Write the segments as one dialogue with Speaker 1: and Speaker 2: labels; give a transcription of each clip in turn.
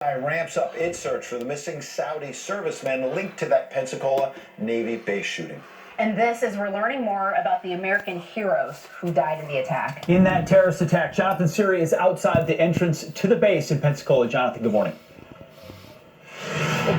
Speaker 1: Ramps up its search for the missing Saudi servicemen linked to that Pensacola Navy base shooting.
Speaker 2: And this is we're learning more about the American heroes who died in the attack.
Speaker 3: In that terrorist attack, Jonathan Siri is outside the entrance to the base in Pensacola. Jonathan, good morning.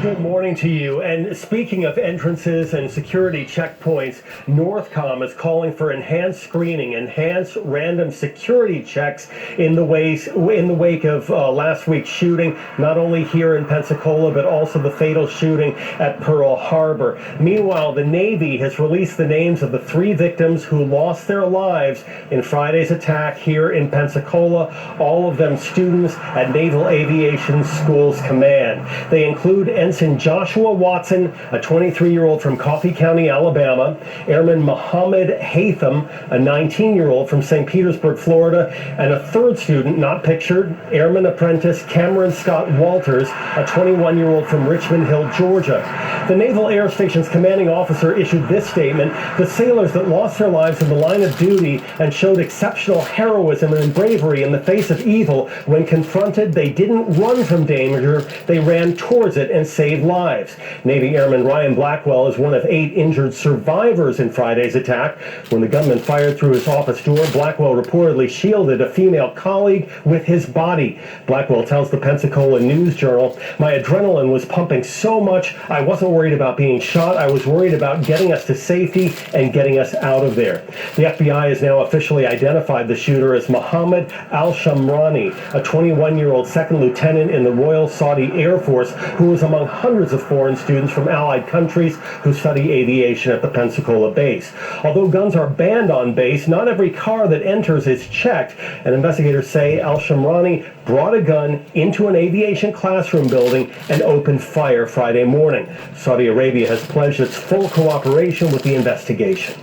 Speaker 4: Good morning to you. And speaking of entrances and security checkpoints, Northcom is calling for enhanced screening, enhanced random security checks in the wake of last week's shooting, not only here in Pensacola, but also the fatal shooting at Pearl Harbor. Meanwhile, the Navy has released the names of the 3 victims who lost their lives in Friday's attack here in Pensacola, all of them students at Naval Aviation School's command. They include Ensign Joshua Watson, a 23-year-old from Coffee County, Alabama, Airman Mohammed Haytham, a 19-year-old from St. Petersburg, Florida, and a third student, not pictured, Airman Apprentice Cameron Scott Walters, a 21-year-old from Richmond Hill, Georgia. The Naval Air Station's commanding officer issued this statement: the sailors that lost their lives in the line of duty and showed exceptional heroism and bravery in the face of evil. When confronted, they didn't run from danger, they ran towards it and saved lives. Navy Airman Ryan Blackwell is one of 8 injured survivors in Friday's attack. When the gunman fired through his office door, Blackwell reportedly shielded a female colleague with his body. Blackwell tells the Pensacola News-Journal, "My adrenaline was pumping so much, I wasn't worried about being shot. I was worried about getting us to safety and getting us out of there." The FBI has now officially identified the shooter as Mohammed Al-Shamrani, a 21-year-old second lieutenant in the Royal Saudi Air Force who was among hundreds of foreign students from allied countries who study aviation at the Pensacola base. Although guns are banned on base, not every car that enters is checked, and investigators say Al-Shamrani brought a gun into an aviation classroom building and opened fire Friday morning. Saudi Arabia has pledged its full cooperation with the investigation.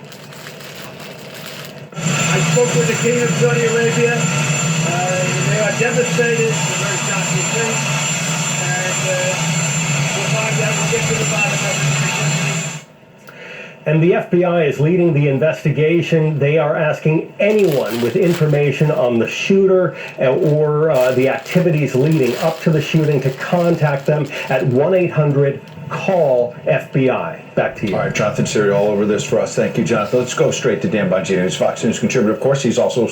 Speaker 5: I spoke with the King of Saudi Arabia. They are devastated. It's a very shocking thing. And we'll find out. We'll get to the bottom of it.
Speaker 4: And the FBI is leading the investigation. They are asking anyone with information on the shooter or the activities leading up to the shooting to contact them at 1-800-CALL-FBI. Back to you.
Speaker 1: All right, Jonathan Siri all over this for us. Thank you, Jonathan. Let's go straight to Dan Bongino. He's Fox News contributor, of course. He's also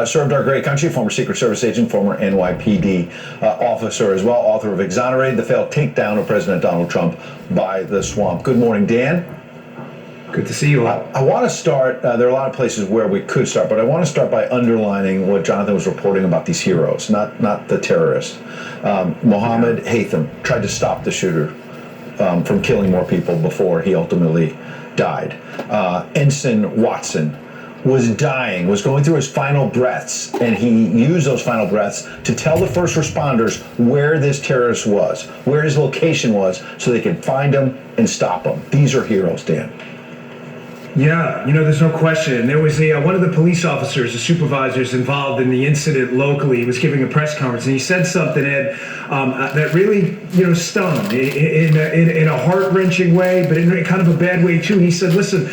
Speaker 1: served our great country, former Secret Service agent, former NYPD officer as well, author of Exonerated, the failed takedown of President Donald Trump by the swamp. Good morning, Dan.
Speaker 6: Good to see you all.
Speaker 1: I want to start, there are a lot of places where we could start, but I want to start by underlining what Jonathan was reporting about these heroes, not the terrorists. Mohammed Haytham tried to stop the shooter from killing more people before he ultimately died. Ensign Watson was dying, was going through his final breaths, and he used those final breaths to tell the first responders where this terrorist was, where his location was, so they could find him and stop him. These are heroes, Dan.
Speaker 6: Yeah, there's no question. There was one of the police officers, the supervisors involved in the incident locally, he was giving a press conference, and he said something, Ed, that really, stung in a heart-wrenching way, but in kind of a bad way too. He said, listen,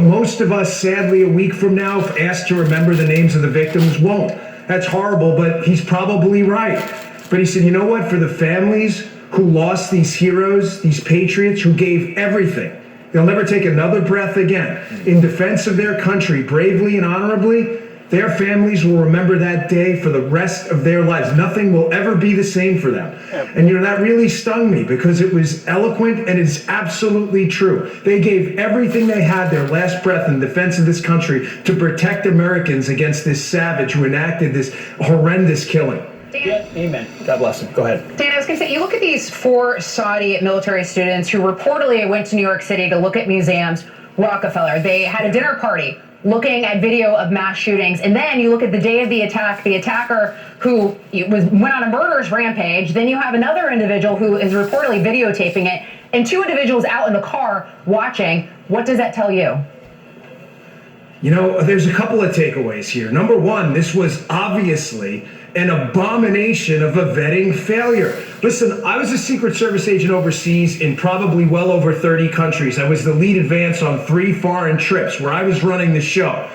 Speaker 6: most of us, sadly, a week from now, if asked to remember the names of the victims, won't. That's horrible, but he's probably right. But he said, you know what? For the families who lost these heroes, these patriots who gave everything, they'll never take another breath again in defense of their country, bravely and honorably. Their families will remember that day for the rest of their lives. Nothing will ever be the same for them. And that really stung me because it was eloquent and it's absolutely true. They gave everything they had, their last breath, in defense of this country to protect Americans against this savage who enacted this horrendous killing.
Speaker 3: Yeah, amen. God bless him. Go ahead.
Speaker 2: Dan, I was going to say, you look at these 4 Saudi military students who reportedly went to New York City to look at museums, Rockefeller. They had a dinner party looking at video of mass shootings. And then you look at the day of the attack, the attacker who went on a murderous rampage. Then you have another individual who is reportedly videotaping it, and 2 individuals out in the car watching. What does that tell you?
Speaker 6: There's a couple of takeaways here. Number one, this was obviously an abomination of a vetting failure. Listen, I was a Secret Service agent overseas in probably well over 30 countries. I was the lead advance on 3 foreign trips where I was running the show.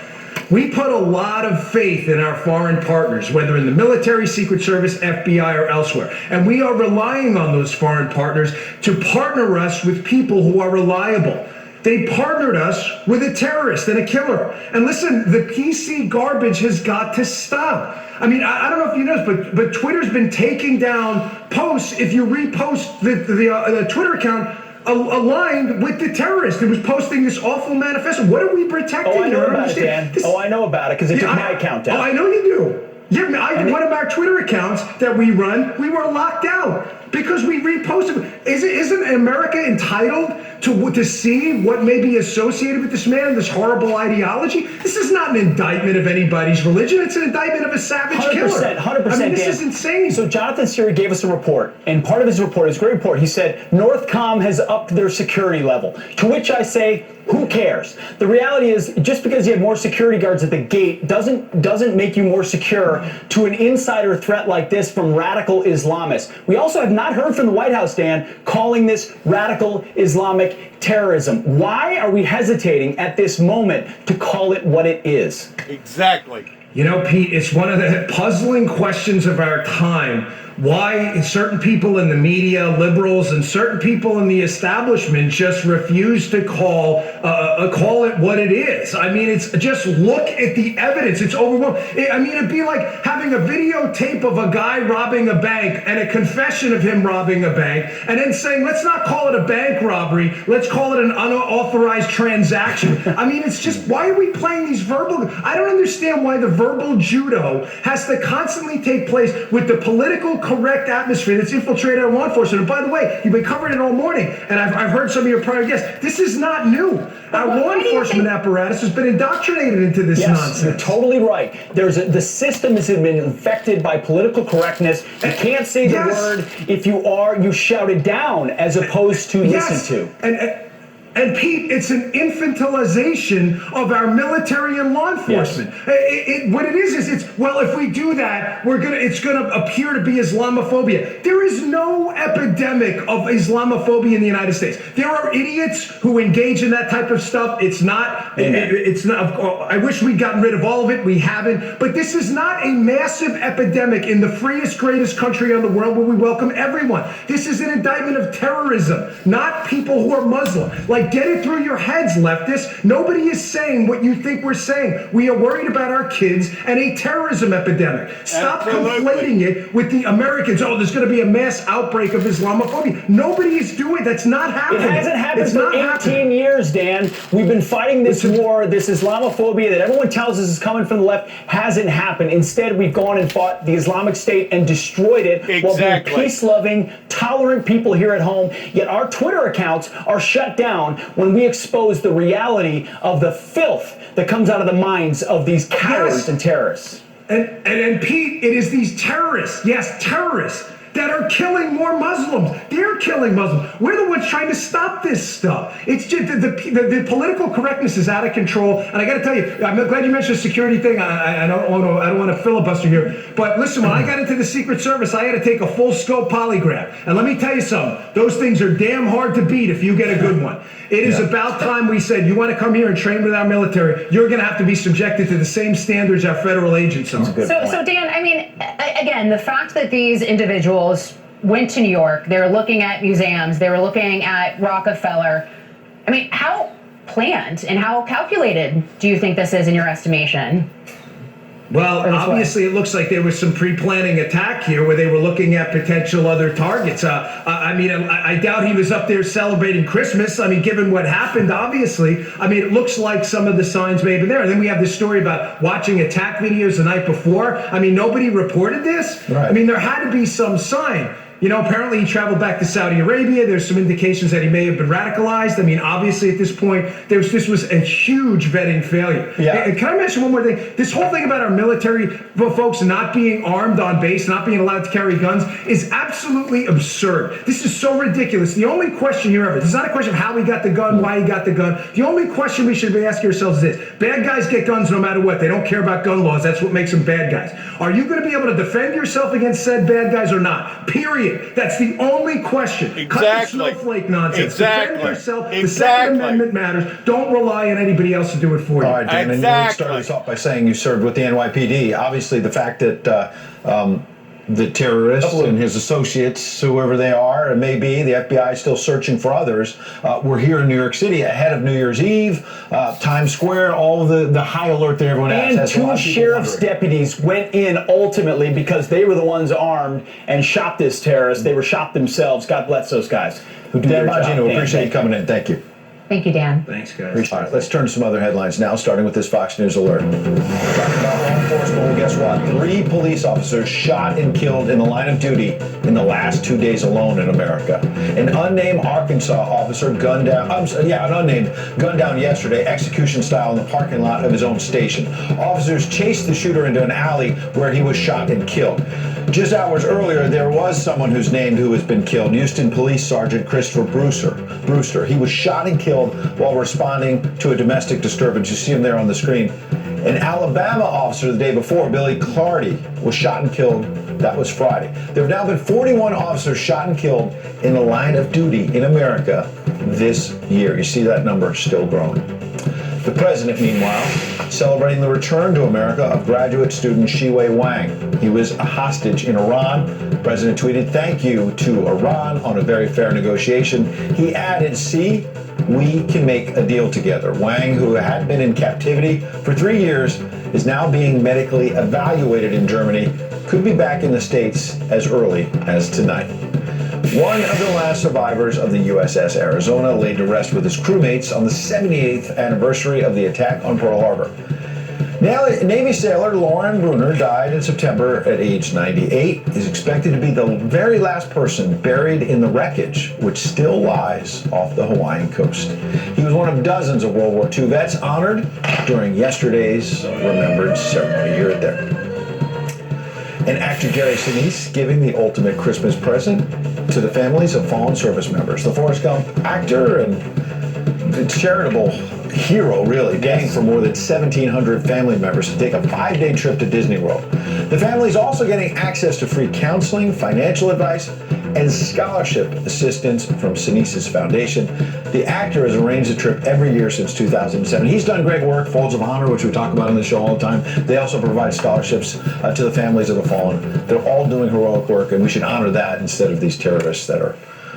Speaker 6: We put a lot of faith in our foreign partners, whether in the military, Secret Service, FBI, or elsewhere. And we are relying on those foreign partners to partner us with people who are reliable. They partnered us with a terrorist and a killer. And listen, the PC garbage has got to stop. I mean, I don't know if you know this, but Twitter's been taking down posts if you repost the Twitter account aligned with the terrorist. It was posting this awful manifesto. What are we protecting?
Speaker 3: Oh, I know about it, Dan. I know about it because it took my account down.
Speaker 6: Oh, I know you do. Yeah, one of our Twitter accounts that we run, we were locked out because we reposted. Isn't America entitled to see what may be associated with this man and this horrible ideology? This is not an indictment of anybody's religion. It's an indictment of a savage
Speaker 3: 100%,
Speaker 6: killer.
Speaker 3: 100%.
Speaker 6: I mean, this
Speaker 3: Dan.
Speaker 6: is insane.
Speaker 3: So Jonathan Siri gave us a report, and part of his report is a great report. He said Northcom has upped their security level, to which I say, who cares? The reality is, just because you have more security guards at the gate doesn't make you more secure to an insider threat like this from radical Islamists. We also have not heard from the White House, Dan, calling this radical Islamic terrorism. Why are we hesitating at this moment to call it what it is?
Speaker 7: Exactly.
Speaker 6: You know, Pete, it's one of the puzzling questions of our time. Why certain people in the media, liberals, and certain people in the establishment just refuse to call it what it is. I mean, it's just look at the evidence. It's overwhelming. I mean, it'd be like having a videotape of a guy robbing a bank and a confession of him robbing a bank, and then saying, let's not call it a bank robbery. Let's call it an unauthorized transaction. I mean, it's just, why are we playing these verbal? I don't understand why the verbal judo has to constantly take place with the political correct atmosphere that's infiltrated our law enforcement. And by the way, you've been covering it all morning, and I've heard some of your prior guests. This is not new. Our law enforcement apparatus has been indoctrinated into this nonsense.
Speaker 3: You're totally right. The system has been infected by political correctness. You can't say the word. If you are, you shout it down as opposed to listen to.
Speaker 6: And Pete, it's an infantilization of our military and law enforcement. Yes. What it is it's, well, if we do that, it's gonna appear to be Islamophobia. There is no epidemic of Islamophobia in the United States. There are idiots who engage in that type of stuff. It's not. I wish we'd gotten rid of all of it. We haven't. But this is not a massive epidemic in the freest, greatest country in the world where we welcome everyone. This is an indictment of terrorism, not people who are Muslim. Like, get it through your heads, leftists. Nobody is saying what you think we're saying. We are worried about our kids and a terrorism epidemic. Stop conflating it with the Americans. Oh, there's going to be a mass outbreak of Islamophobia. Nobody is doing. That's not happening.
Speaker 3: It hasn't happened for 18 years, Dan. We've been fighting this war, this Islamophobia that everyone tells us is coming from the left. Hasn't happened. Instead, we've gone and fought the Islamic State and destroyed it while being peace-loving, tolerant people here at home. Yet our Twitter accounts are shut down when we expose the reality of the filth that comes out of the minds of these cowards and terrorists.
Speaker 6: And Pete, it is these terrorists, terrorists, that are killing more Muslims. They're killing Muslims. We're the ones trying to stop this stuff. It's just the political correctness is out of control. And I got to tell you, I'm glad you mentioned the security thing. I don't want to filibuster here. But listen, when I got into the Secret Service, I had to take a full scope polygraph. And let me tell you something. Those things are damn hard to beat if you get a good one. It is about time we said, you want to come here and train with our military, you're going to have to be subjected to the same standards our federal agents are.
Speaker 2: So Dan, I mean, again, the fact that these individuals went to New York, they were looking at museums, they were looking at Rockefeller. I mean, how planned and how calculated do you think this is in your estimation?
Speaker 6: Well, obviously, it looks like there was some pre-planning attack here where they were looking at potential other targets. I mean, I doubt he was up there celebrating Christmas. I mean, given what happened, obviously, I mean, it looks like some of the signs may have been there. And then we have this story about watching attack videos the night before. I mean, nobody reported this. Right. I mean, there had to be some sign. You know, apparently he traveled back to Saudi Arabia. There's some indications that he may have been radicalized. I mean, obviously at this point, this was a huge vetting failure. Yeah. And can I mention one more thing? This whole thing about our military folks not being armed on base, not being allowed to carry guns, is absolutely absurd. This is so ridiculous. The only question here ever, this is not a question of how he got the gun, why he got the gun. The only question we should be asking ourselves is this. Bad guys get guns no matter what. They don't care about gun laws. That's what makes them bad guys. Are you going to be able to defend yourself against said bad guys or not? Period. Period. That's the only question. Cut
Speaker 7: Exactly.
Speaker 6: the snowflake nonsense.
Speaker 7: Exactly.
Speaker 6: Defend yourself. The
Speaker 7: Exactly.
Speaker 6: Second Amendment matters. Don't rely on anybody else to do it for you.
Speaker 1: All right, Dan, and you started this off by saying you served with the NYPD. Obviously, the fact that the terrorist and his associates, whoever they are, and maybe the FBI is still searching for others. We're here in New York City ahead of New Year's Eve, Times Square, all the high alert that everyone has.
Speaker 3: And two sheriff's deputies went in ultimately because they were the ones armed and shot this terrorist. They were shot themselves. God bless those guys who do
Speaker 1: Dan
Speaker 3: their job.
Speaker 1: Bongino, appreciate you coming in. Thank you.
Speaker 2: Thank you, Dan.
Speaker 6: Thanks, guys.
Speaker 1: All right, let's turn to some other headlines now, starting with this Fox News alert. We're talking about law enforcement. Well, guess what? 3 police officers shot and killed in the line of duty in the last 2 days alone in America. An unnamed Arkansas officer gunned down, an unnamed gunned down yesterday, execution style, in the parking lot of his own station. Officers chased the shooter into an alley where he was shot and killed. Just hours earlier, there was someone who's named who has been killed, Houston Police Sergeant Christopher Brewster. He was shot and killed while responding to a domestic disturbance. You see him there on the screen. An Alabama officer the day before, Billy Clardy, was shot and killed. That was Friday. There have now been 41 officers shot and killed in the line of duty in America this year. You see that number still growing. The president, meanwhile, celebrating the return to America of graduate student Shiwei Wang. He was a hostage in Iran. The president tweeted, "Thank you to Iran on a very fair negotiation." He added, "See, we can make a deal together." Wang, who had been in captivity for 3 years, is now being medically evaluated in Germany, could be back in the States as early as tonight. One of the last survivors of the USS Arizona laid to rest with his crewmates on the 78th anniversary of the attack on Pearl Harbor. Navy sailor Lauren Bruner died in September at age 98. He's expected to be the very last person buried in the wreckage, which still lies off the Hawaiian coast. He was one of dozens of World War II vets honored during yesterday's Remembrance ceremony. Hear it there. And actor Gary Sinise giving the ultimate Christmas present to the families of fallen service members. The Forrest Gump actor and charitable hero, really, paying for more than 1,700 family members to take a 5-day trip to Disney World. The family is also getting access to free counseling, financial advice, and scholarship assistance from Sinise's foundation. The actor has arranged the trip every year since 2007. He's done great work, Folds of Honor, which we talk about on the show all the time. They also provide scholarships to the families of the fallen. They're all doing heroic work, and we should honor that instead of these terrorists that are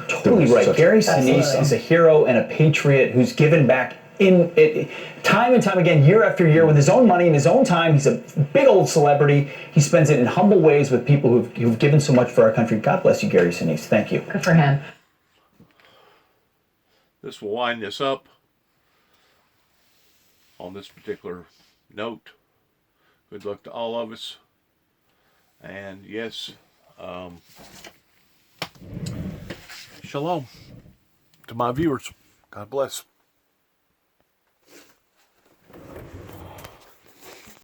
Speaker 3: totally right. Gary Sinise is a hero and a patriot who's given back time and time again, year after year, with his own money and his own time. He's a big old celebrity. He spends it in humble ways with people who've given so much for our country. God bless you, Gary Sinise. Thank you.
Speaker 2: Good for him.
Speaker 7: This will wind this up on this particular note. Good luck to all of us. And yes, shalom to my viewers. God bless.